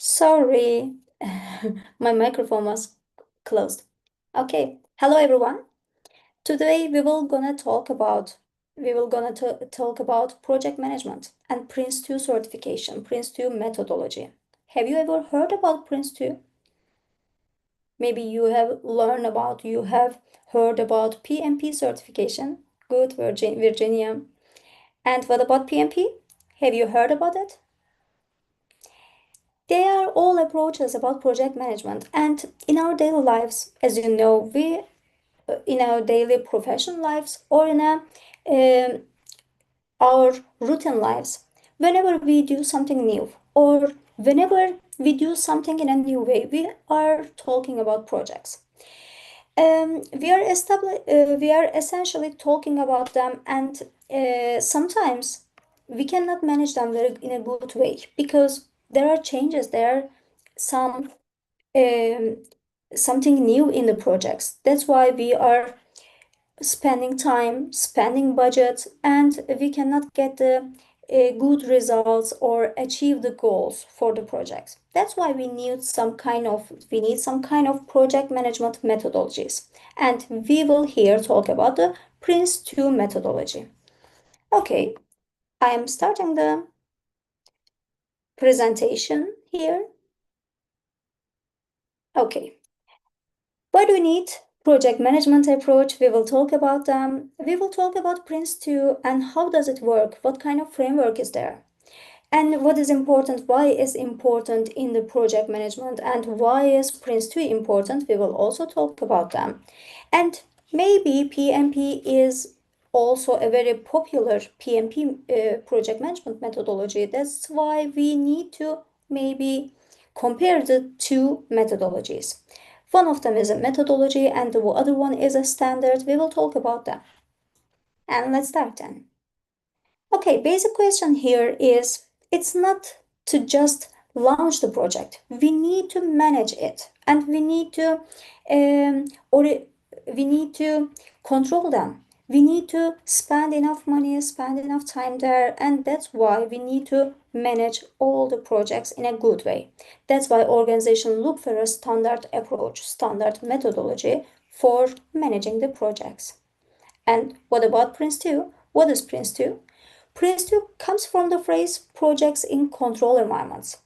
Sorry, my microphone was closed. Okay, hello everyone. Today we will gonna talk about project management and Prince2 certification, Prince2 methodology. Have you ever heard about Prince2? Maybe you have heard about PMP certification. Good, Virginia. And what about PMP? Have you heard about it? They are all approaches about project management, and in our daily lives, as you know, we in our daily professional lives or in um, our routine lives, whenever we do something new or whenever we do something in a new way, we are talking about projects. We are essentially talking about them, and sometimes we cannot manage them in a good way because there are changes. There are some um, something new in the projects. That's why we are spending time, spending budget, and we cannot get the good results or achieve the goals for the project. That's why we need some kind of project management methodologies. And we will here talk about the Prince2 methodology. Okay, I am starting the presentation here. Okay. Why do we need project management approach? We will talk about them. We will talk about Prince2 and how does it work? What kind of framework is there? And what is important? Why is important in the project management? And why is Prince2 important? We will also talk about them. And maybe PMP is also a very popular PMP project management methodology. That's why we need to maybe compare the two methodologies. One of them is a methodology and the other one is a standard. We will talk about them. And let's start then. Okay, basic question here is it's not to just launch the project. We need to manage it and um, or we need to control them. We need to spend enough money, spend enough time there, and that's why we need to manage all the projects in a good way. That's why organizations look for a standard approach, standard methodology for managing the projects. And what about Prince2? What is Prince2? Prince2 comes from the phrase projects in control environments.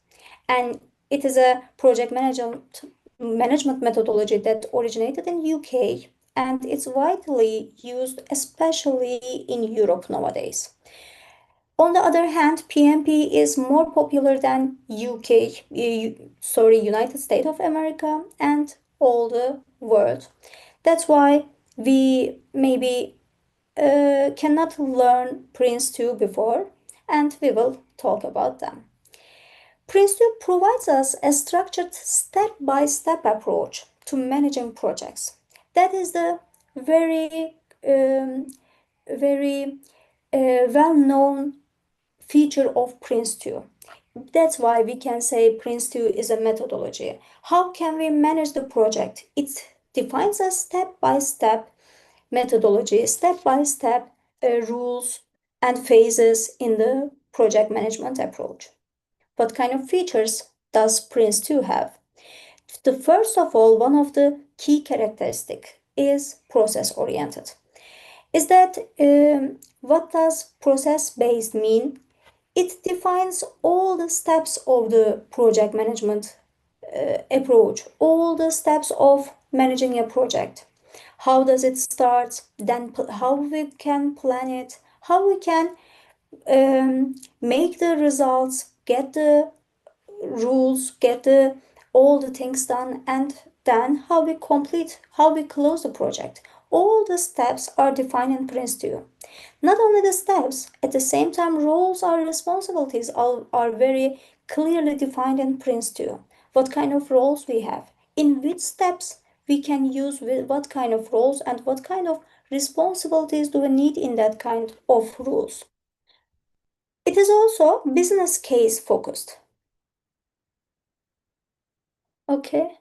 And it is a project management methodology that originated in UK and it's widely used especially in Europe nowadays. On the other hand, PMP is more popular than United States of America and all the world. That's why we maybe cannot learn Prince2 before, and we will talk about them. Prince2 provides us a structured step-by-step approach to managing projects. That is the very, very well-known feature of Prince2. That's why we can say Prince2 is a methodology. How can we manage the project? It defines a step-by-step methodology, step-by-step rules and phases in the project management approach. What kind of features does Prince2 have? The first of all, one of the key characteristic is process-oriented. Is that what does process-based mean? It defines all the steps of the project management approach, all the steps of managing a project. How does it start? Then how we can plan it, how we can make the results, get the rules, get the all the things done, and then how we close the project. All the steps are defined in Prince2. Not only the steps, at the same time, roles or responsibilities are very clearly defined in Prince2. What kind of roles we have, in which steps we can use with what kind of roles, and what kind of responsibilities do we need in that kind of rules. It is also business case focused. Okay.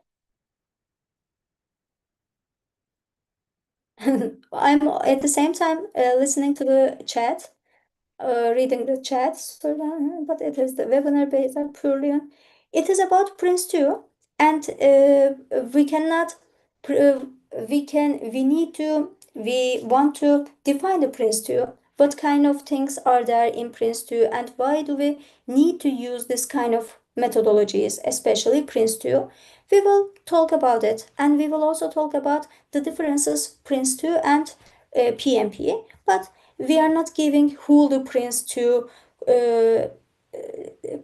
I'm at the same time listening to the chat, reading the chat, so but it is the webinar based purely on It is about Prince 2, and we cannot, we want to define the Prince 2. What kind of things are there in Prince 2, and why do we need to use this kind of methodologies, especially Prince 2? We will talk about it, and we will also talk about the differences Prince 2 and PMP. But we are not giving who the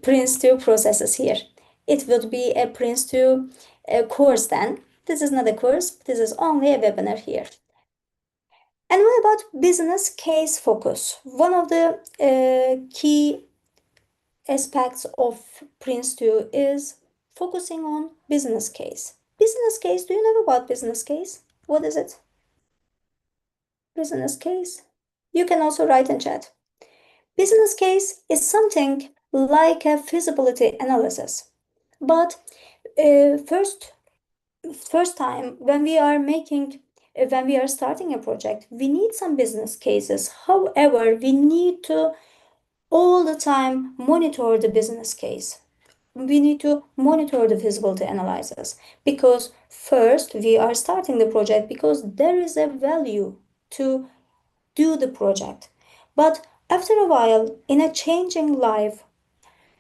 Prince2 processes here. It would be a Prince2 course then. This is not a course, this is only a webinar here. And what about business case focus? One of the key aspects of Prince2 is focusing on business case. Business case, do you know about business case? What is it? Business case? You can also write in chat. Business case is something like a feasibility analysis. But first time when we are starting a project, we need some business cases. However, we need to all the time monitor the business case. We need to monitor the feasibility analysis, because first we are starting the project because there is a value to do the project. But after a while, in a changing life,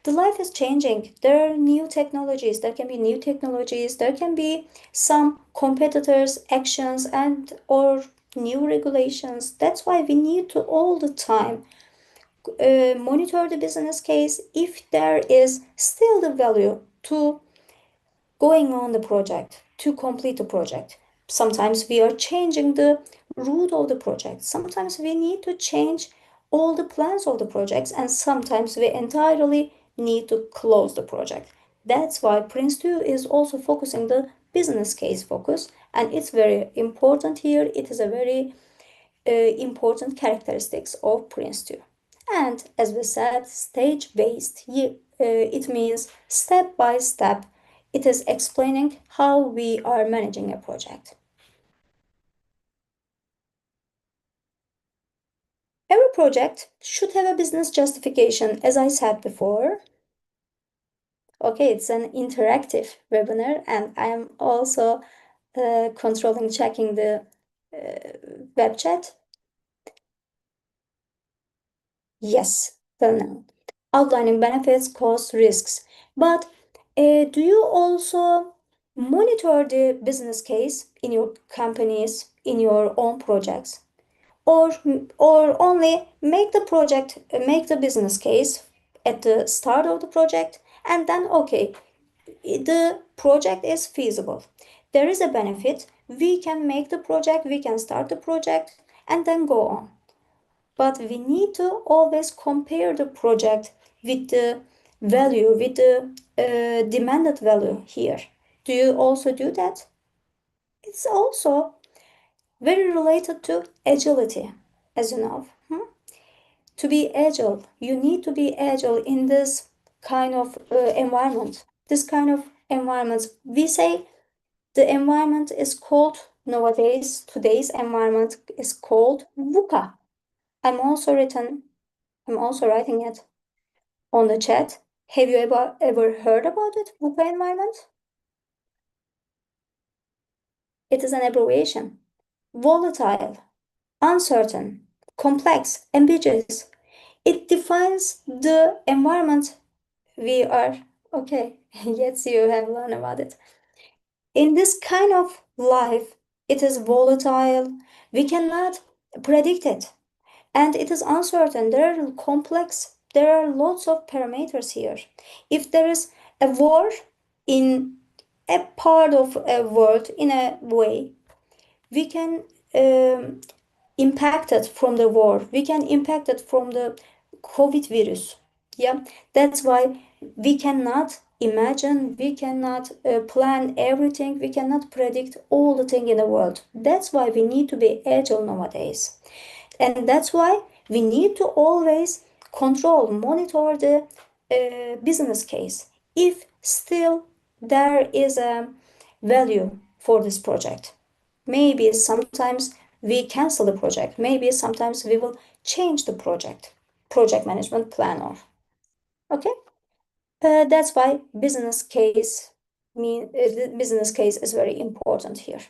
the life is changing. There are new technologies. There can be new technologies. There can be some competitors' actions and or new regulations. That's why we need to all the time monitor the business case if there is still the value to going on the project, to complete the project. Sometimes we are changing the route of the project. Sometimes we need to change all the plans of the projects, and sometimes we entirely need to close the project. That's why Prince2 is also focusing the business case focus, and it's very important here. It is a very important characteristics of Prince2. And as we said, stage-based, it means step by step. It is explaining how we are managing a project. Every project should have a business justification, as I said before. Okay, it's an interactive webinar, and I am also controlling, checking the web chat. Yes, well known. Outlining benefits, costs, risks. But do you also monitor the business case in your companies, in your own projects? Or, or only make the project, make the business case at the start of the project, and then, okay, the project is feasible. There is a benefit. We can make the project, we can start the project, and then go on. But we need to always compare the project with the value, with the demanded value here. Do you also do that? It's also very related to agility, as you know. To be agile, you need to be agile in this kind of environment. This kind of environment, we say the environment is called nowadays, today's environment is called VUCA. I'm also written I'm also writing it on the chat. Have you ever heard about it, VUCA environment? It is an abbreviation. Volatile, uncertain, complex, ambiguous. It defines the environment we are. Okay, yes, you have learned about it. In this kind of life, it is volatile. We cannot predict it. And it is uncertain. There are complex, there are lots of parameters here. If there is a war in a part of a world, in a way, we can impact it from the war. We can impact it from the COVID virus. Yeah, that's why we cannot imagine, we cannot plan everything, we cannot predict all the thing in the world. That's why we need to be agile nowadays. And that's why we need to always control, monitor the business case. If still there is a value for this project, maybe sometimes we cancel the project, maybe sometimes we will change the project management plan. Or okay, That's why the business case is very important here.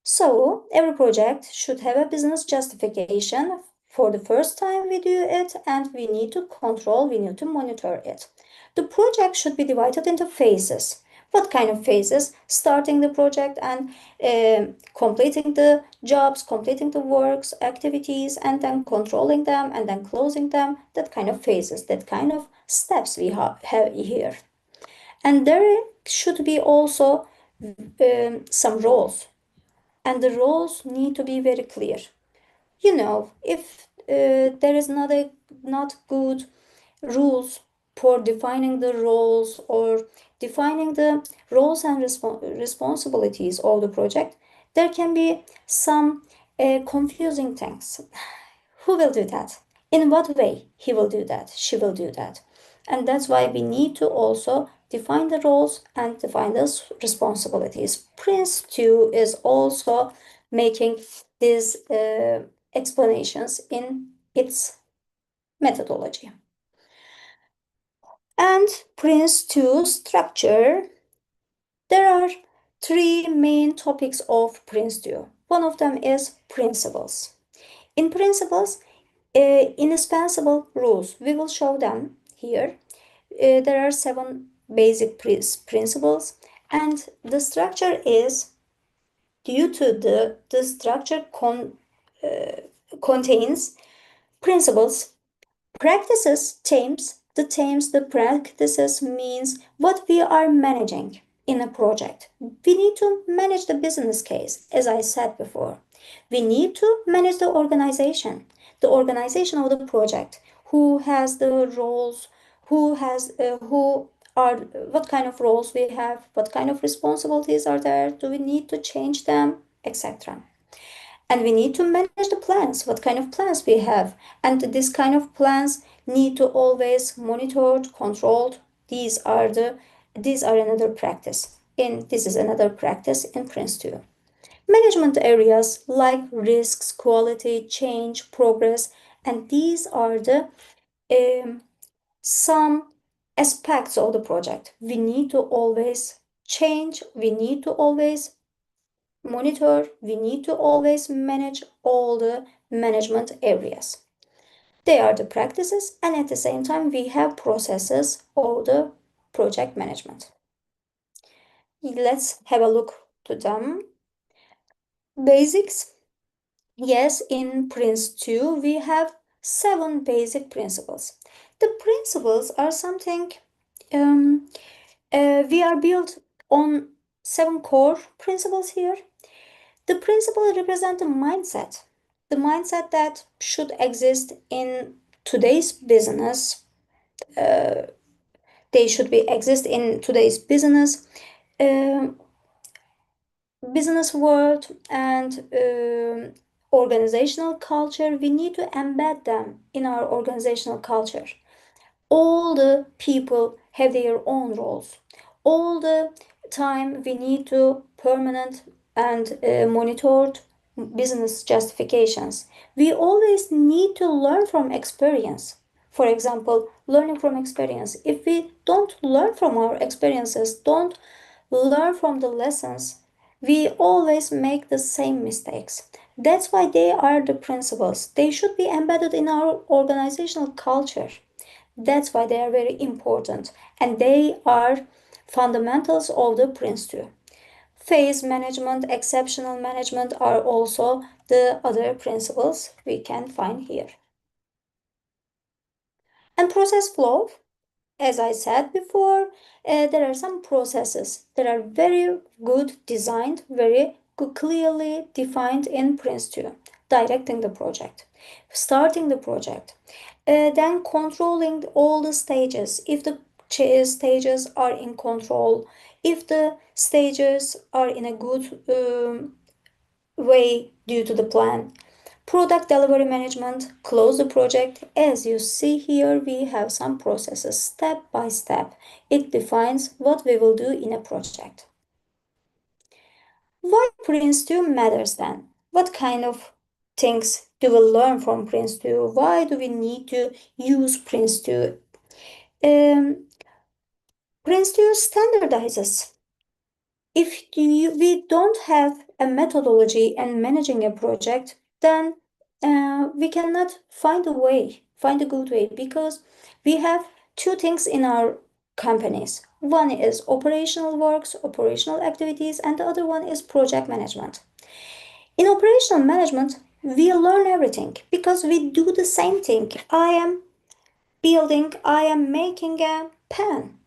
So every project should have a business justification. For the first time we do it, and we need to control, we need to monitor it. The project should be divided into phases. What kind of phases? Starting the project and completing the jobs, completing the works, activities, and then controlling them, and then closing them. That kind of phases, that kind of steps we have here. And there should be also some roles, and the roles need to be very clear. If there is not good rules for defining the roles or defining the roles and responsibilities of the project, there can be some confusing things. Who will do that? In what way he will do that? She will do that. And that's why we need to also define the roles and define the responsibilities. Prince2 is also making these explanations in its methodology. And Prince2 structure, there are three main topics of Prince2. One of them is principles. In principles, indispensable rules, we will show them here. There are 7 basic principles, and the structure is due to the structure contains principles, practices, themes. The practices means what we are managing in a project. We need to manage the business case, as I said before. We need to manage the organization of the project. Who has the roles? Who are, what kind of roles we have? What kind of responsibilities are there? Do we need to change them, etc.? And we need to manage the plans, what kind of plans we have. And this kind of plans need to always monitored, controlled. These are another practice. This is another practice in Prince2. Management areas like risks, quality, change, progress, and these are the some aspects of the project. We need to always change, we need to always monitor, we need to always manage all the management areas. They are the practices, and at the same time, we have processes of the project management. Let's have a look to them. Basics. Yes, in Prince2, we have 7 basic principles. The principles are something we are built on 7 core principles here. The principle represents the mindset that should exist in today's business. They should be exist in today's uh, business world and organizational culture. We need to embed them in our organizational culture. All the people have their own roles. All the time we need to permanent and monitored business justifications. We always need to learn from experience. For example, learning from experience. If we don't learn from our experiences, don't learn from the lessons, we always make the same mistakes. That's why they are the principles. They should be embedded in our organizational culture. That's why they are very important, and they are fundamentals of the Prince2. Phase management, exceptional management are also the other principles we can find here. And process flow, as I said before, there are some processes that are very good designed, very good, clearly defined in Prince2. Directing the project, starting the project, then controlling all the stages. If the stages are in control, if the stages are in a good way due to the plan. Product delivery management, close the project. As you see here, we have some processes step by step. It defines what we will do in a project. Why Prince2 matters then? What kind of things do we learn from Prince2? Why do we need to use Prince2? Um, Prince2 standardizes. We don't have a methodology in managing a project, then we cannot find a good way, because we have two things in our companies. One is operational works, operational activities, and the other one is project management. In operational management, we learn everything because we do the same thing. I am making a pen,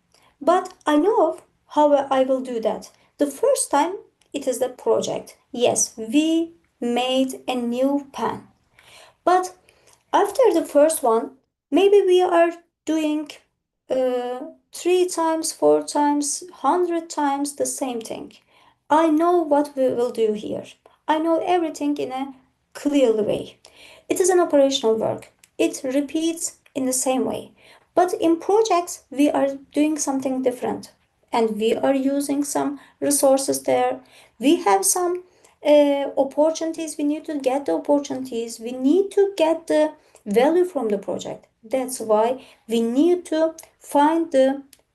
but I know how I will do that. The first time it is the project. Yes, we made a new pen, but after the first one, maybe we are doing uh, 3 times, 4 times, 100 times the same thing. I know what we will do here. I know everything in a clear way. It is an operational work. It repeats in the same way. But in projects, we are doing something different, and we are using some resources there. We have some opportunities. We need to get the opportunities. We need to get the value from the project. That's why we need to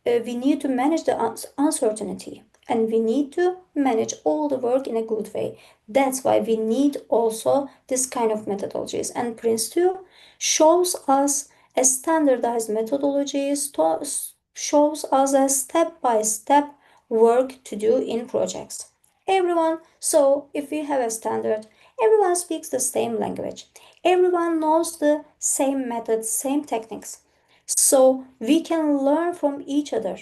we need to manage the uncertainty, and we need to manage all the work in a good way. That's why we need also this kind of methodologies. And Prince2 shows us a standardized methodology, shows us a step-by-step work to do in projects. So if we have a standard, everyone speaks the same language. Everyone knows the same methods, same techniques. So we can learn from each other.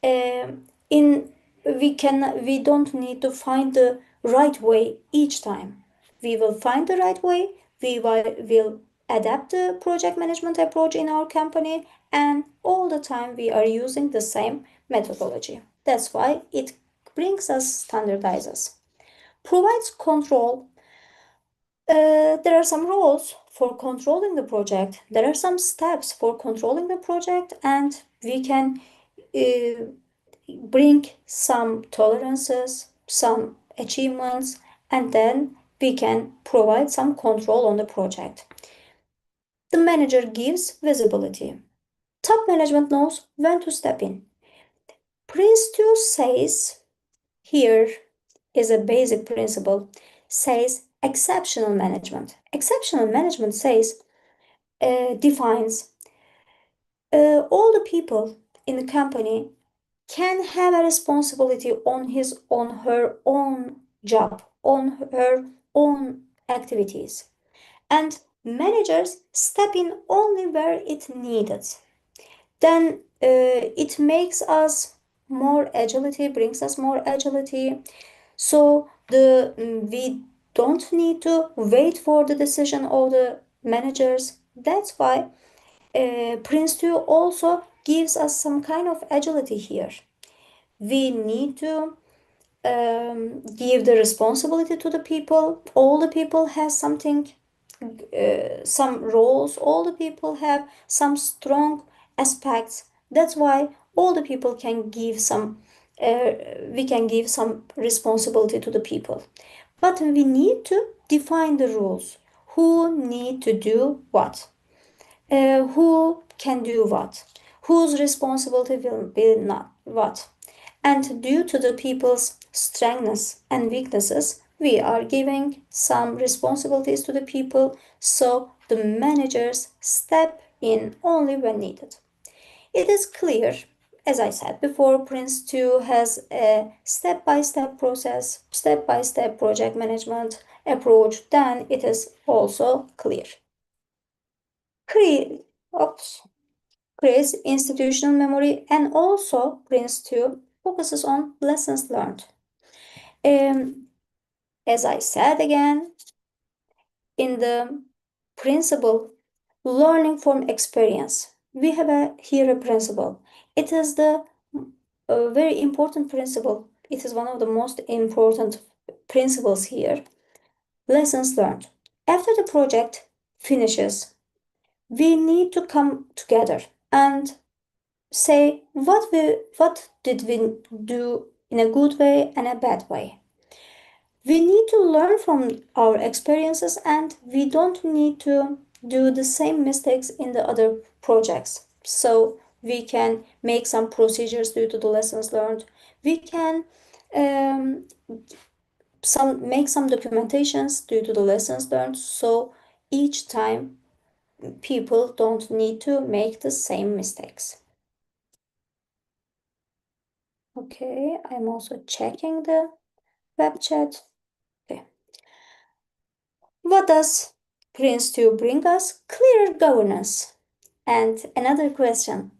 In we don't need to find the right way each time. We will find the right way. Will adapt the project management approach in our company, and all the time we are using the same methodology. That's why it brings us standardizes, provides control. There are some rules for controlling the project. There are some steps for controlling the project, and we can uh, bring some tolerances, some achievements, and then we can provide some control on the project. The manager gives visibility. Top management knows when to step in. Prince2 says, here is a basic principle, says exceptional management. Exceptional management says, defines all the people in the company can have a responsibility on his on her own job, on her own activities, and managers step in only where it needed. Then it makes us more agility, brings us more agility. So we don't need to wait for the decision of the managers. That's why Prince2 also gives us some kind of agility here. We need to give the responsibility to the people. All the people have something, some roles. All the people have some strong aspects. That's why all the people can give some. We can give some responsibility to the people, but we need to define the rules. Who need to do what? Who can do what? Whose responsibility will be not what? And due to the people's strengths and weaknesses, we are giving some responsibilities to the people, so the managers step in only when needed. It is clear, as I said before, Prince2 has a step-by-step process, step-by-step project management approach, then it is also clear. Cre- Oops. Creates institutional memory, and also Prince2 focuses on lessons learned. Um, as I said again, in the principle learning from experience, we have here a principle. It is the very important principle. It is one of the most important principles here. Lessons learned. After the project finishes, we need to come together and say what did we do in a good way and a bad way. We need to learn from our experiences, and we don't need to do the same mistakes in the other projects. So We can make some procedures due to the lessons learned. We can um, make some documentations due to the lessons learned. So each time people don't need to make the same mistakes. Okay, I'm also checking the web chat. Okay. What does Prince2 bring us? Clearer governance. And another question.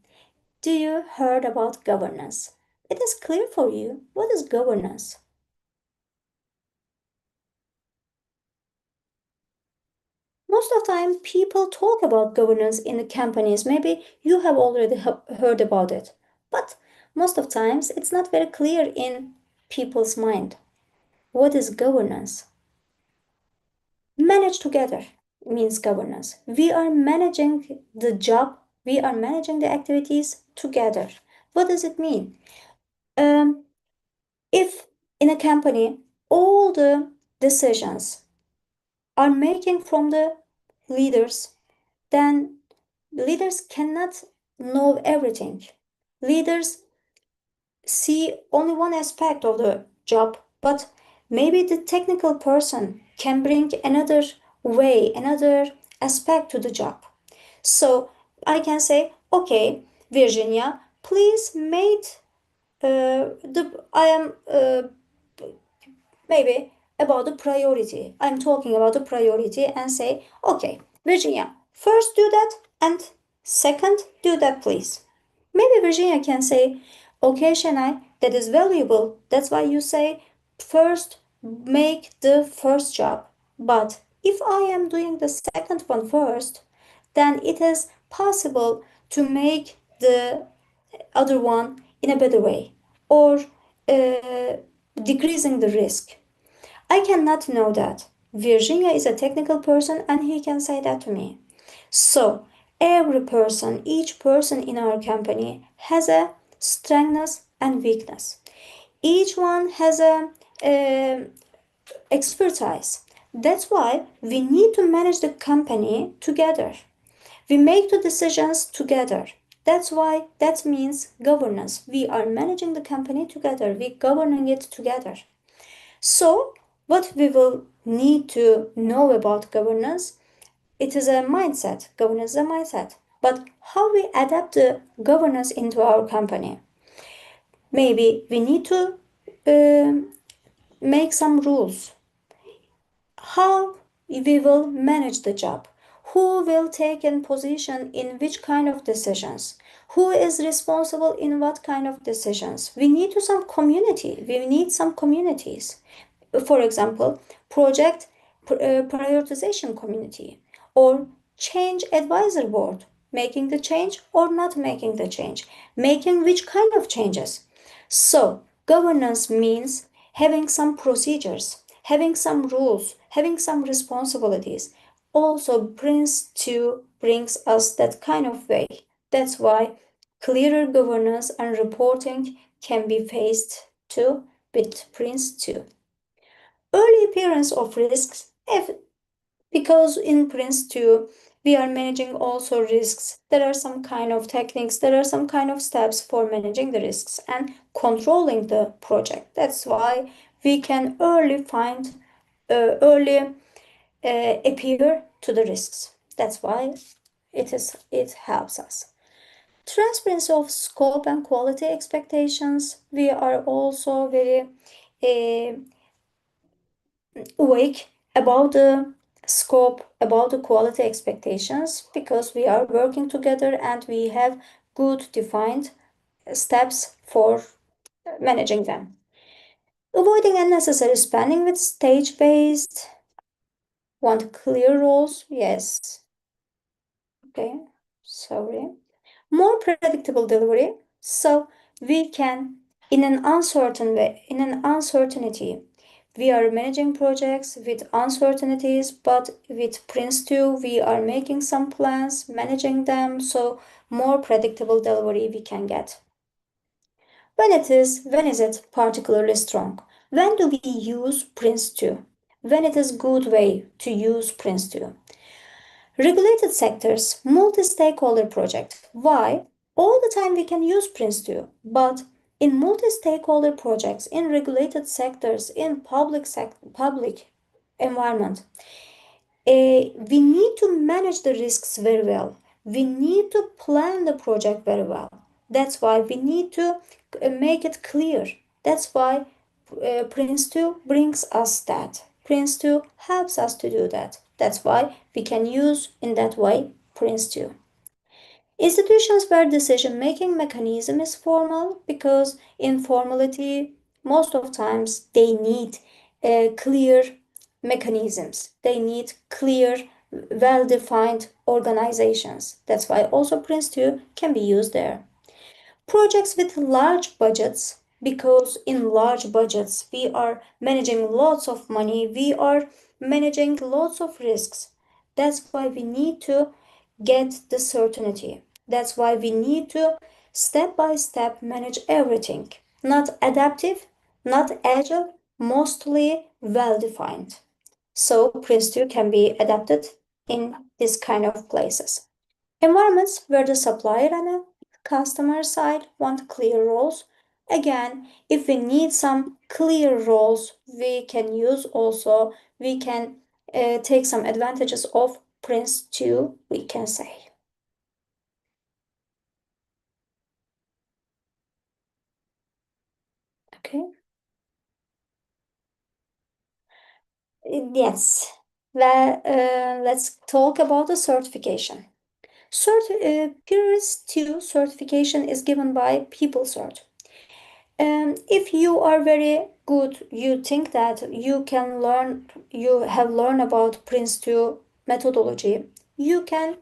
Do you heard about governance? It is clear for you. What is governance? Most of the time, people talk about governance in the companies. Maybe you have already heard about it. But most of times, it's not very clear in people's mind. What is governance? Manage together means governance. We are managing the job, we are managing the activities together. What does it mean? Um, if in a company all the decisions are making from the leaders, then leaders cannot know everything. Leaders see only one aspect of the job, but maybe the technical person can bring another way, another aspect to the job. So I can say, okay, Virginia, please make the I am maybe about the priority. I'm talking about the priority and say, okay, Virginia, first do that and second do that, please. Maybe Virginia can say, okay, Shanai, that is valuable. That's why you say first make the first job. But if I am doing the second one first, then it is possible to make the other one in a better way or uh, decreasing the risk. I cannot know that. Virginia is a technical person and he can say that to me. So, every person, each person in our company has a strength and weakness. Each one has a expertise. That's why we need to manage the company together. We make the decisions together. That's why that means governance. We are managing the company together. We governing it together. So, what we will need to know about governance, it is a mindset. Governance is a mindset. But how we adapt the governance into our company? Maybe we need to make some rules. How we will manage the job? Who will take a position in which kind of decisions? Who is responsible in what kind of decisions? We need to some community. We need some communities. For example, project prioritization community or change advisor board, making the change or not making the change, making which kind of changes. So, governance means having some procedures, having some rules, having some responsibilities. Also, Prince2 brings us that kind of way. That's why clearer governance and reporting can be faced too with Prince2. Early appearance of risks, because in Prince2 we are managing also risks. There are some kind of techniques, there are some kind of steps for managing the risks and controlling the project. That's why we can early appear to the risks. That's why it helps us. Transparency of scope and quality expectations. We are also very uh, awake about the scope, about the quality expectations, because we are working together and we have good defined steps for managing them. Avoiding unnecessary spending with stage based. Want clear roles? Yes. Okay. Sorry. More predictable delivery. So we can, in an uncertain way, in an uncertainty, we are managing projects with uncertainties, but with Prince2, we are making some plans, managing them, so more predictable delivery we can get. When is it particularly strong? When do we use Prince2? When it is good way to use Prince2? Regulated sectors, multi-stakeholder project. Why? All the time we can use Prince2, but in multi-stakeholder projects, in regulated sectors, in public environment, we need to manage the risks very well. We need to plan the project very well. That's why we need to make it clear. That's why Prince2 brings us that. Prince2 helps us to do that. That's why we can use in that way Prince2. Institutions where decision-making mechanism is formal because informality most of times they need clear mechanisms. They need clear, well-defined organizations. That's why also Prince2 can be used there. Projects with large budgets, because in large budgets we are managing lots of money, we are managing lots of risks. That's why we need to get the certainty. That's why we need to step by step manage everything. Not adaptive, not agile, mostly well defined. So Prince2 can be adapted in this kind of places. Environments where the supplier and the customer side want clear roles. Again, if we need some clear roles, we can use also, we can take some advantages of Prince2, we can say. Okay. Yes. Well, let's talk about the certification. PRINCE2 certification is given by PeopleCert. If you are very good, you think that you can learn, you have learned about Prince2 methodology, you can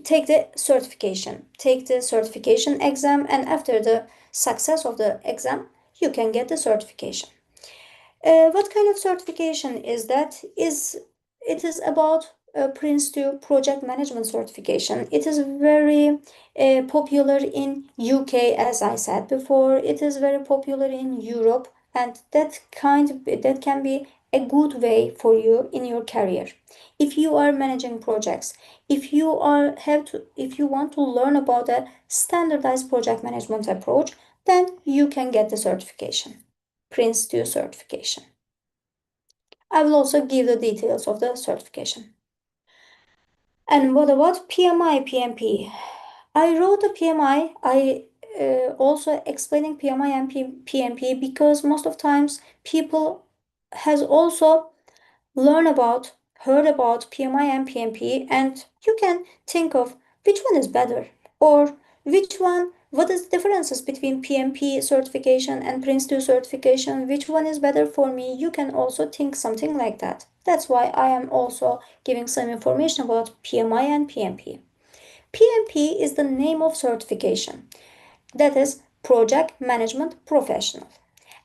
take the certification. Take the certification exam, and after the success of the exam, you can get the certification. What kind of certification is that? It is about Prince2 project management certification. It is very popular in UK, as I said before. It is very popular in Europe, and that can be a good way for you in your career. If you are managing projects, if you want to learn about a standardized project management approach, then you can get the certification. Prince2 certification. I will also give the details of the certification. And what about PMI, PMP? I wrote the PMI. I also explaining PMI and PMP because most of times people has also heard about PMI and PMP, and you can think of which one is better or what is the differences between PMP certification and Prince2 certification, which one is better for me. You can also think something like that. That's why I am also giving some information about PMI and PMP. PMP is the name of certification, that is Project Management Professional.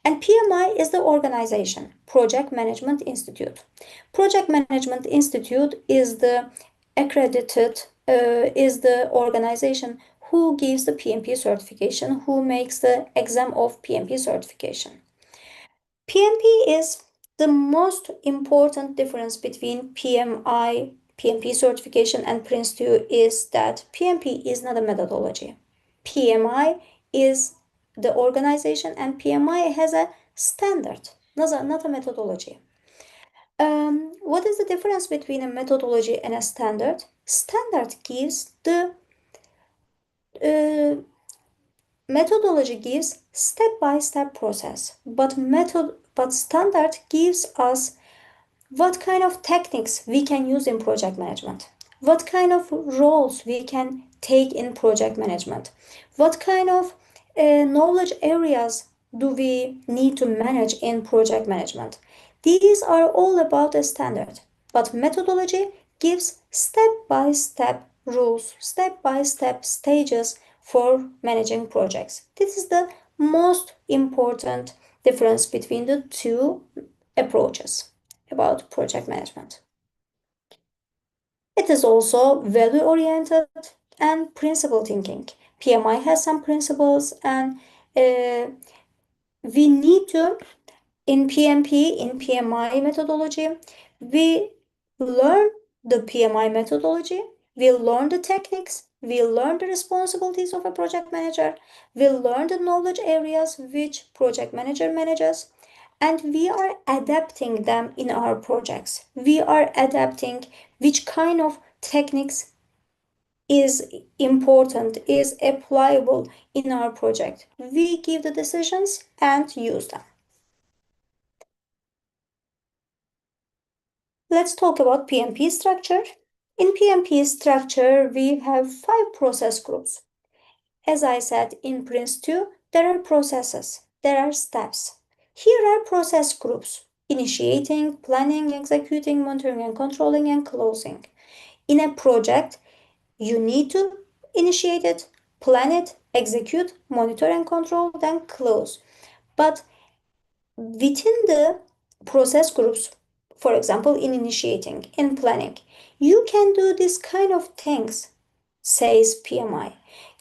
And PMI is the organization, Project Management Institute. Project Management Institute is the accredited, is the organization who gives the PMP certification, who makes the exam of PMP certification. PMP is the most important difference between PMP certification and Prince2 is that PMP is not a methodology. PMI is the organization and PMI has a standard, not a methodology. What is the difference between a methodology and a standard? Standard gives the uh, methodology gives step-by-step process, but standard gives us what kind of techniques we can use in project management, what kind of roles we can take in project management, what kind of knowledge areas do we need to manage in project management. These are all about a standard, but methodology gives step by step rules, step by step stages for managing projects. This is the most important difference between the two approaches about project management. It is also value oriented and principle thinking. PMI has some principles, and uh, we need to, in PMP, in PMI methodology, we learn the PMI methodology, We'll learn the techniques, we'll learn the responsibilities of a project manager, we'll learn the knowledge areas which project manager manages, and we are adapting them in our projects. We are adapting which kind of techniques is important, is applicable in our project. We give the decisions and use them. Let's talk about PMP structure. In PMP structure, we have 5 process groups. As I said, in PRINCE2, there are processes, there are steps. Here are process groups: initiating, planning, executing, monitoring and controlling, and closing. In a project, you need to initiate it, plan it, execute, monitor and control, then close. But within the process groups, for example, in initiating, in planning, you can do this kind of things, says PMI.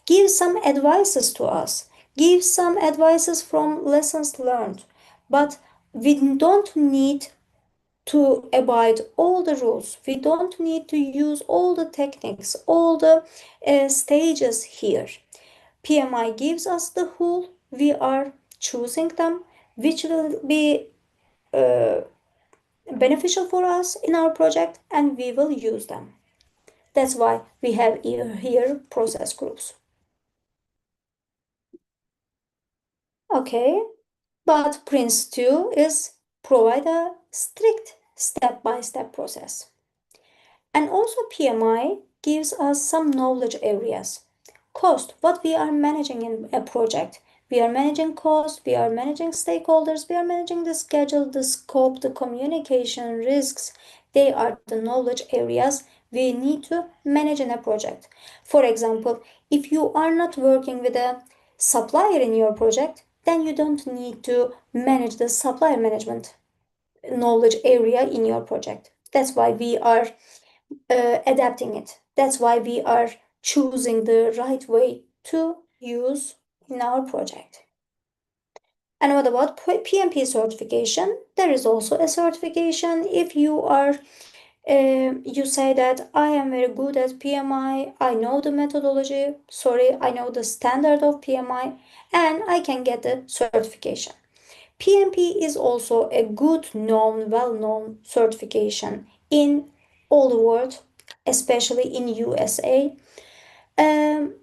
Give some advices to us, give some advices from lessons learned, but we don't need to abide all the rules. We don't need to use all the techniques, all the stages here. PMI gives us the whole, we are choosing them, which will be beneficial for us in our project, and we will use them. That's why we have here process groups. Okay, but PRINCE2 is provide a strict step-by-step process. And also PMI gives us some knowledge areas. Cost, what we are managing in a project. We are managing cost, we are managing stakeholders, we are managing the schedule, the scope, the communication, risks. They are the knowledge areas we need to manage in a project. For example, if you are not working with a supplier in your project, then you don't need to manage the supplier management knowledge area in your project. That's why we are adapting it. That's why we are choosing the right way to use in our project. And what about PMP certification? There is also a certification if you are you say that I am very good at PMI, I know the methodology, I know the standard of PMI, and I can get the certification. PMP is also a good known, well-known certification in all the world, especially in USA. Um,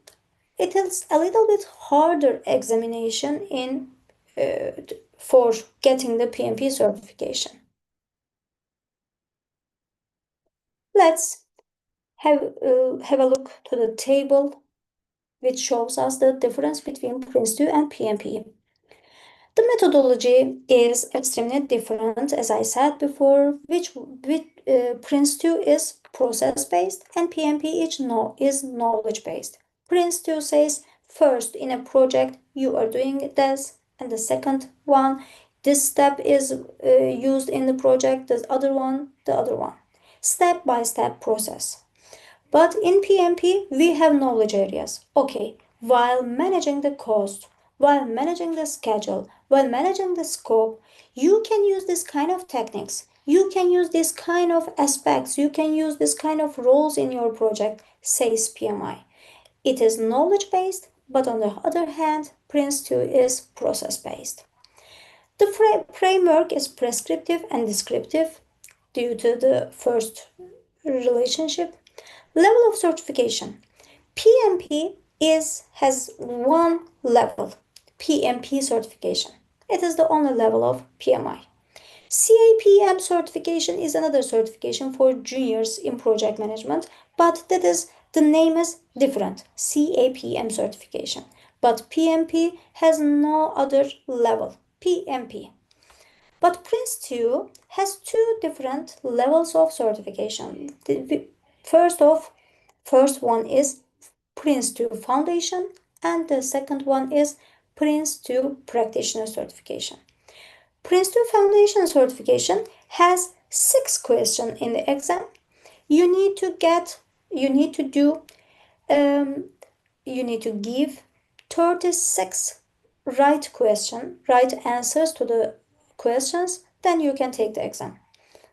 it is a little bit harder examination in for getting the PMP certification. Let's have a look to the table which shows us the difference between PRINCE2 and PMP. The methodology is extremely different, as I said before, which PRINCE2 is process-based and PMP is knowledge-based. PRINCE2 says first in a project you are doing this, and the second one, this step is used in the project, the other one, the other one. Step-by-step process. But in PMP, we have knowledge areas. Okay, while managing the cost, while managing the schedule, while managing the scope, you can use this kind of techniques. You can use this kind of aspects. You can use this kind of roles in your project, says PMI. It is knowledge based, but on the other hand, PRINCE2 is process based. The framework is prescriptive and descriptive due to the first relationship. Level of certification. PMP has one level, PMP certification. It is the only level of PMI. CAPM certification is another certification for juniors in project management, but the name is different, CAPM certification. But PMP has no other level, PMP. But PRINCE2 has 2 different levels of certification. The first one is PRINCE2 Foundation, and the second one is PRINCE2 Practitioner Certification. PRINCE2 Foundation certification has 6 questions in the exam. You need to give 36 right answers to the questions, then you can take the exam.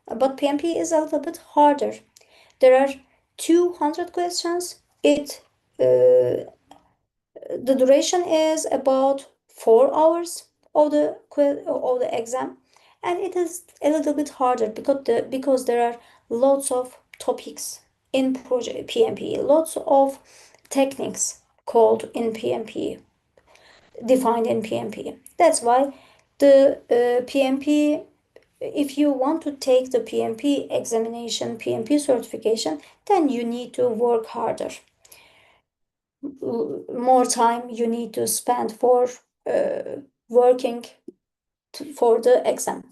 But PMP is a little bit harder. There are 200 questions. Uh, the duration is about 4 hours of the exam, and it is a little bit harder because there are lots of topics in project PMP, lots of techniques called in PMP, defined in PMP. That's why the PMP, if you want to take the PMP examination, PMP certification, then you need to work harder. More time you need to spend for working for the exam.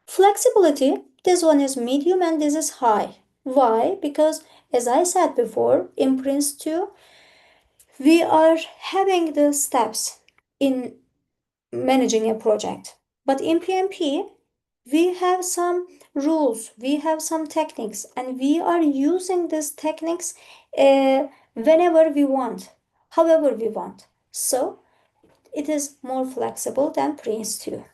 Flexibility, this one is medium and this is high. Why? Because as I said before, in PRINCE2, we are having the steps in managing a project. But in PMP, we have some rules, we have some techniques, and we are using these techniques whenever we want, however we want. So it is more flexible than PRINCE2.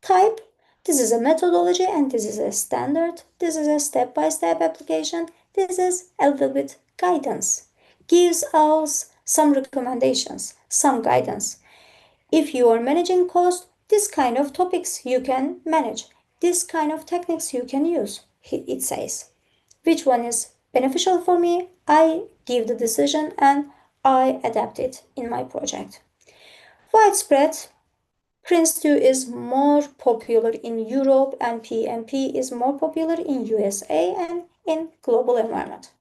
Type, this is a methodology and this is a standard. This is a step-by-step application. This is a little bit guidance. Gives us some recommendations, some guidance. If you are managing cost, this kind of topics you can manage. This kind of techniques you can use, it says. Which one is beneficial for me? I give the decision and I adapt it in my project. Widespread, PRINCE2 is more popular in Europe and PMP is more popular in USA and in global environment.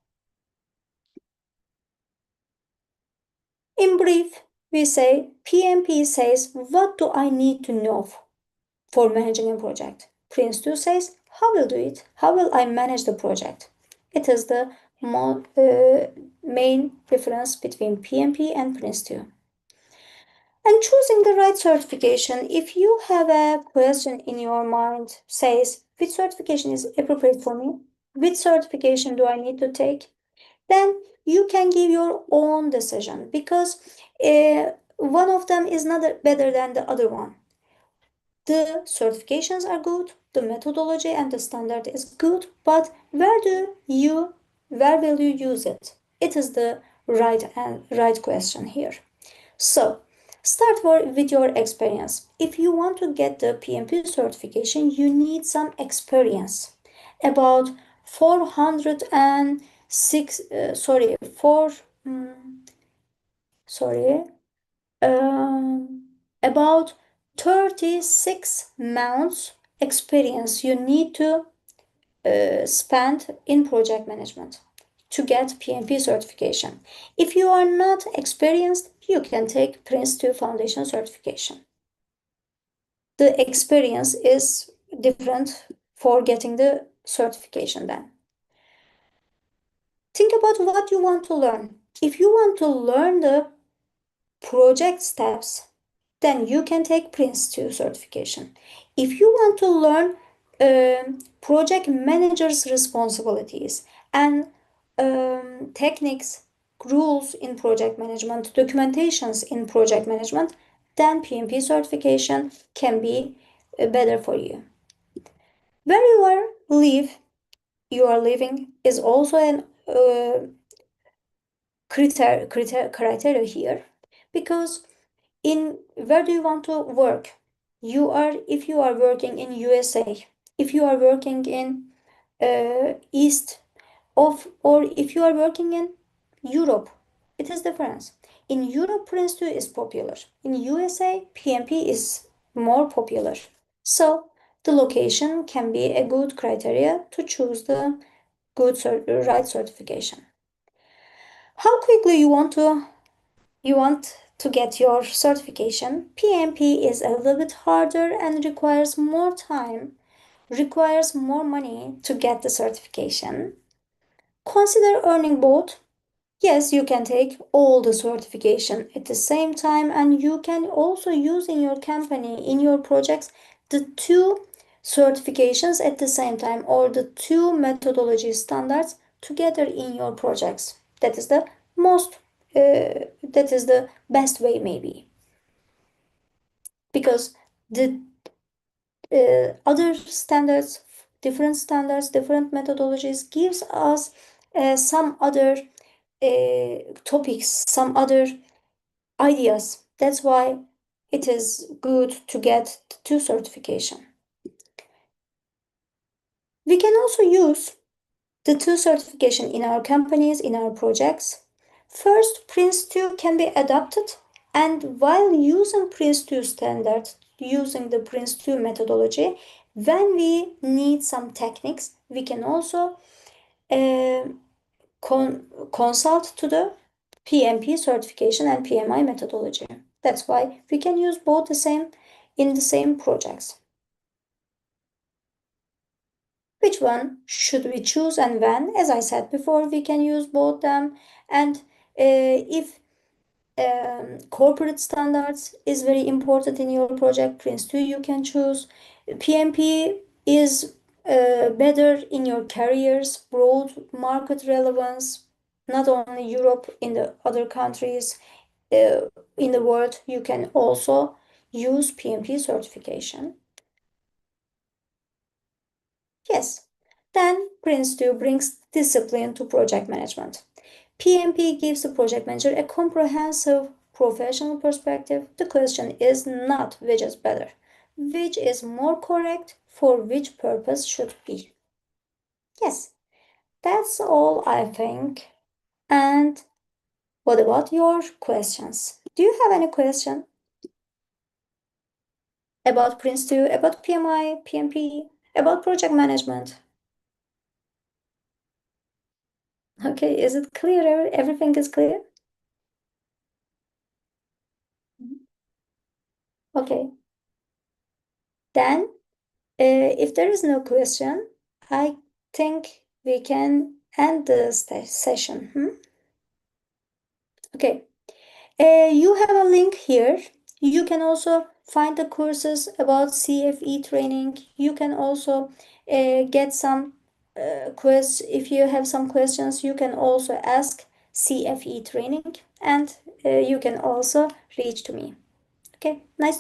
In brief, we say PMP says, what do I need to know for managing a project? PRINCE2 says, how will do it? How will I manage the project? It is the main difference between PMP and PRINCE2. And choosing the right certification, if you have a question in your mind, says, which certification is appropriate for me? Which certification do I need to take? Then you can give your own decision because one of them is not better than the other one. The certifications are good, the methodology and the standard is good, but where will you use it? It is the right question here. So, start with your experience. If you want to get the PMP certification, you need some experience. About 406, sorry, 4, sorry, about 36 months experience you need to spend in project management to get PMP certification. If you are not experienced, you can take PRINCE2 Foundation certification. The experience is different for getting the certification then. Think about what you want to learn. If you want to learn the project steps, then you can take PRINCE2 certification. If you want to learn project manager's responsibilities and techniques, rules in project management, documentations in project management, then PMP certification can be better for you. Where you are living is also an criteria here, because in where do you want to work? If you are working in USA, if you are working in east or if you are working in Europe, it is different. In Europe, PRINCE2 is popular. In USA, PMP is more popular. So the location can be a good criteria to choose the right certification. How quickly you want to get your certification? PMP is a little bit harder and requires more time, requires more money to get the certification. Consider earning both. Yes, you can take all the certification at the same time, and you can also use in your company, in your projects, the two certifications at the same time, or the two methodology standards together in your projects. That is the best way, maybe, because the other standards, different methodologies gives us some other topics, some other ideas. That's why it is good to get the two certification. We can also use the two certification in our companies, in our projects. First, Prince2 can be adapted, and while using Prince2 standard, using the Prince2 methodology, when we need some techniques, we can also uh, consult to the PMP certification and PMI methodology. That's why we can use both the same in the same projects. Which one should we choose and when? As I said before, we can use both them. And if corporate standards is very important in your project, Prince2 you can choose. PMP is better in your careers, broad market relevance, not only Europe, in the other countries uh, in the world, you can also use PMP certification. Yes. Then Prince2 brings discipline to project management. PMP gives the project manager a comprehensive professional perspective. The question is not which is better, which is more correct for which purpose should be. Yes, that's all I think. And what about your questions? Do you have any question about Prince2, about PMI, PMP, about project management? Okay, is it clear? Everything is clear? Okay, then if there is no question, I think we can end the session. Okay, you have a link here. You can also find the courses about CFE training. You can also get some quiz. If you have some questions, you can also ask CFE training, and you can also reach to me. Okay, nice.